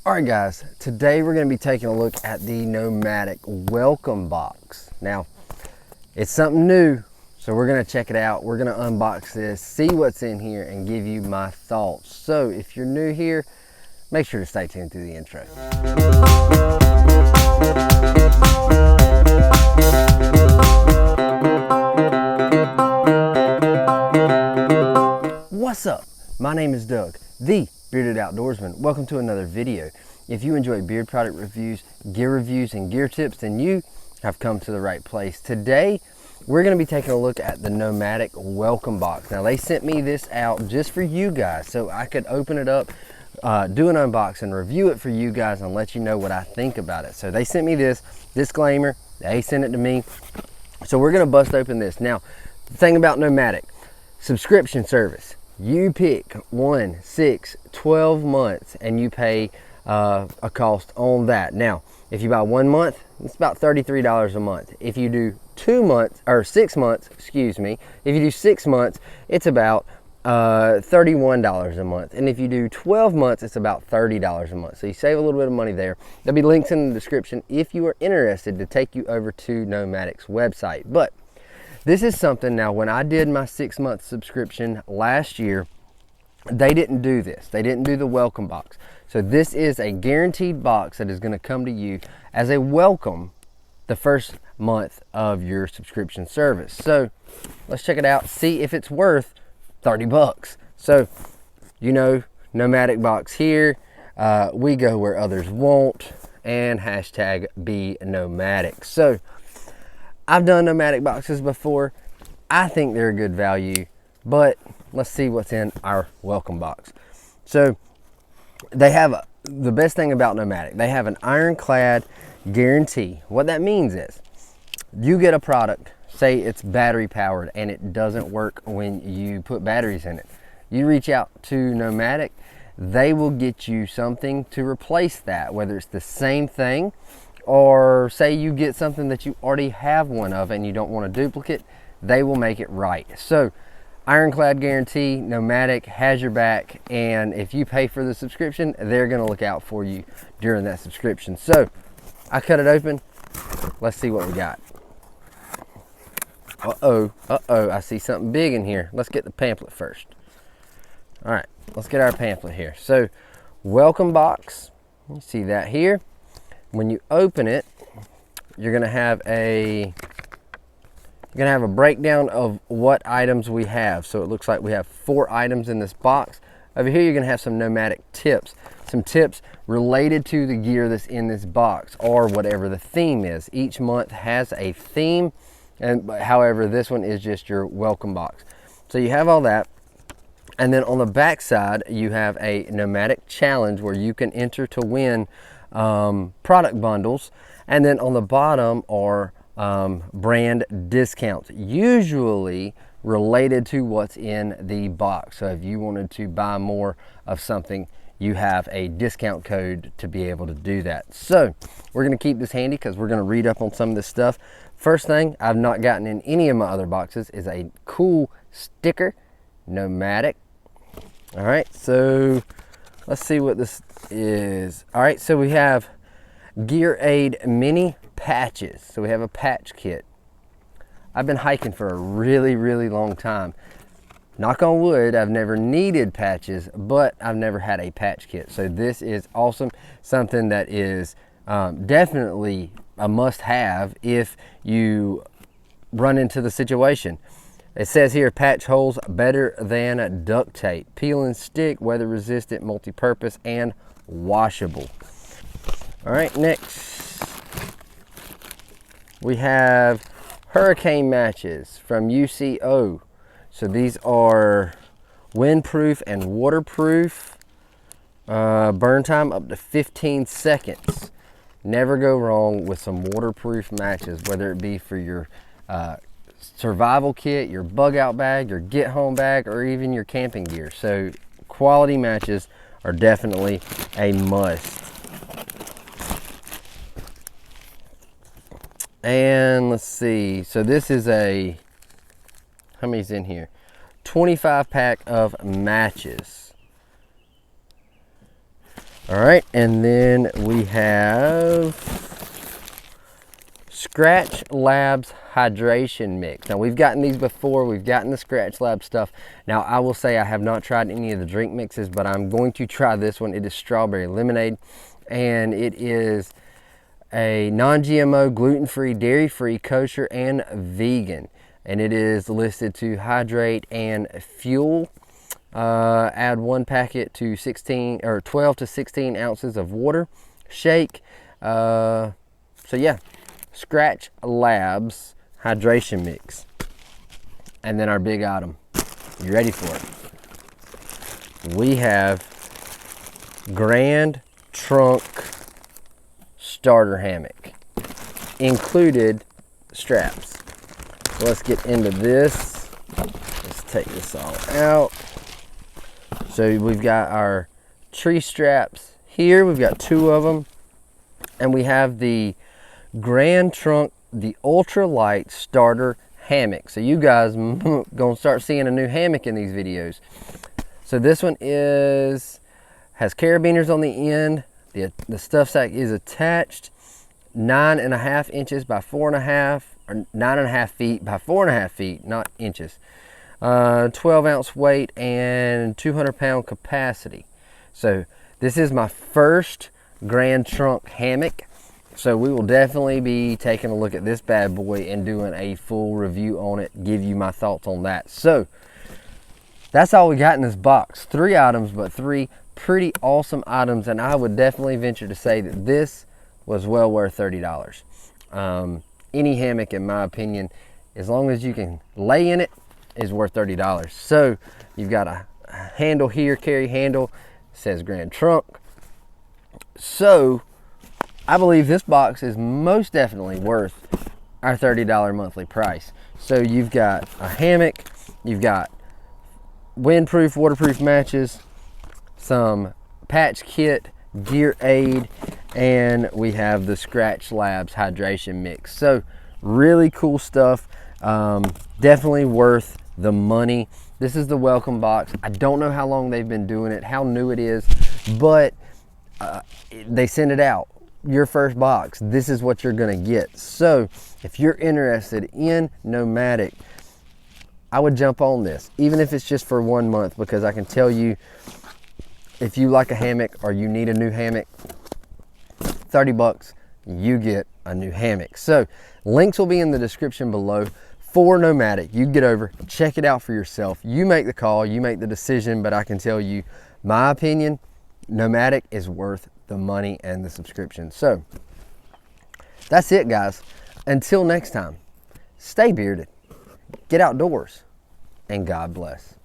Alright guys, today we're going to be taking a look at the Nomadik welcome box. Now, it's something new, so we're going to check it out. We're going to unbox this, see what's in here, and give you my thoughts. So if you're new here, make sure to stay tuned through the intro. What's up? My name is Doug, the Bearded Outdoorsman. Welcome to another video. If you enjoy beard product reviews, and gear tips, then you have come to the right place. Today, we're going to be taking a look at the Nomadik welcome box. Now, they sent me this out just for you guys, so I could open it up, do an unboxing, review it for you guys, and let you know what I think about it. So they sent me this disclaimer. They sent it to me. So we're going to bust open this. Now, the thing about Nomadik, subscription service. You pick 1, 6, 12 months and you pay a cost on that. Now, if you buy 1 month, it's about $33 a month. If you do 2 months, or 6 months, excuse me, if you do 6 months, it's about $31 a month. And if you do 12 months, it's about $30 a month. So you save a little bit of money there. There'll be links in the description if you are interested to take you over to Nomadik's website. But this is something, now when I did my 6-month subscription last year, they didn't do this. They didn't do the welcome box. So this is a guaranteed box that is going to come to you as a welcome the first month of your subscription service. So let's check it out, see if it's worth 30 bucks. So, you know, Nomadik Box here. We go where others won't, and hashtag be nomadic. So I've done Nomadik boxes before. I think they're a good value, but let's see what's in our welcome box. So they have the best thing about Nomadik, they have an ironclad guarantee. What that means is you get a product, say it's battery powered and it doesn't work when you put batteries in it. You reach out to Nomadik, they will get you something to replace that, whether it's the same thing, or say you get something that you already have one of and you don't want a duplicate, they will make it right. So ironclad guarantee, Nomadik has your back, and if you pay for the subscription, they're going to look out for you during that subscription. So I cut it open. Let's see what we got. I see something big in here. Let's get the pamphlet first. All right, let's get our pamphlet here. So welcome box, you see that here. When you open it, you're gonna have a breakdown of what items we have. So it looks like we have 4 items in this box. Over here, you're gonna have some Nomadik tips, some tips related to the gear that's in this box, or whatever the theme is. Each month has a theme, and however, this one is just your welcome box. So you have all that. And then on the back side, you have a Nomadik challenge where you can enter to win product bundles, and then on the bottom are brand discounts, usually related to what's in the box. So if you wanted to buy more of something, you have a discount code to be able to do that. So we're going to keep this handy because we're going to read up on some of this stuff. First thing I've not gotten in any of my other boxes is a cool sticker, Nomadik. All right, so let's see what this is. All right, so we have Gear Aid mini patches. So we have a patch kit. I've been hiking for a really, really long time. Knock on wood, I've never needed patches, but I've never had a patch kit. So this is awesome, something that is definitely a must-have if you run into the situation. It says here, patch holes better than duct tape. Peel and stick, weather resistant, multi-purpose, and washable. All right, next we have hurricane matches from UCO. So these are windproof and waterproof. Burn time up to 15 seconds. Never go wrong with some waterproof matches, whether it be for your survival kit, your bug out bag, your get home bag, or even your camping gear. So quality matches are definitely a must. And let's see, so this is a, how many's in here? 25 pack of matches. All right, and then we have Scratch Labs hydration mix. Now we've gotten these before, we've gotten the Scratch Lab stuff. Now I will say I have not tried any of the drink mixes, but I'm going to try this one. It is strawberry lemonade, and it is a non-GMO, gluten-free, dairy-free, kosher, and vegan. And it is listed to hydrate and fuel. Add 1 packet to 12 to 16 ounces of water. Shake. So yeah, Scratch Labs hydration mix. And then our big item. You ready for it? We have Grand Trunk starter hammock, included straps. So let's get into this. Let's take this all out. So we've got our tree straps here. We've got 2 of them, and we have the Grand Trunk, the ultralight starter hammock. So you guys gonna start seeing a new hammock in these videos. So this one has carabiners on the end. The stuff sack is attached, 9.5 inches by 4.5, or 9.5 feet by 4.5 feet, not inches. 12 ounce weight and 200 pound capacity. So this is my first Grand Trunk hammock. So we will definitely be taking a look at this bad boy and doing a full review on it, give you my thoughts on that. So that's all we got in this box. 3 items, but 3 pretty awesome items, and I would definitely venture to say that this was well worth $30. Any hammock, in my opinion, as long as you can lay in it, is worth $30. So you've got a handle here, carry handle, it says Grand Trunk. So I believe this box is most definitely worth our $30 monthly price. So you've got a hammock, you've got windproof, waterproof matches, some patch kit, gear aid, and we have the Scratch Labs hydration mix. So really cool stuff. Definitely worth the money. This is the welcome box. I don't know how long they've been doing it, how new it is, but they send it out. Your first box, this is what you're gonna get. So if you're interested in Nomadik, I would jump on this, even if it's just for 1 month, because I can tell you, if you like a hammock or you need a new hammock, 30 bucks, you get a new hammock. So links will be in the description below for Nomadik. You get over, check it out for yourself. You make the call, you make the decision, but I can tell you, my opinion, Nomadik is worth the money and the subscription. So that's it, guys. Until next time, stay bearded, get outdoors, and God bless.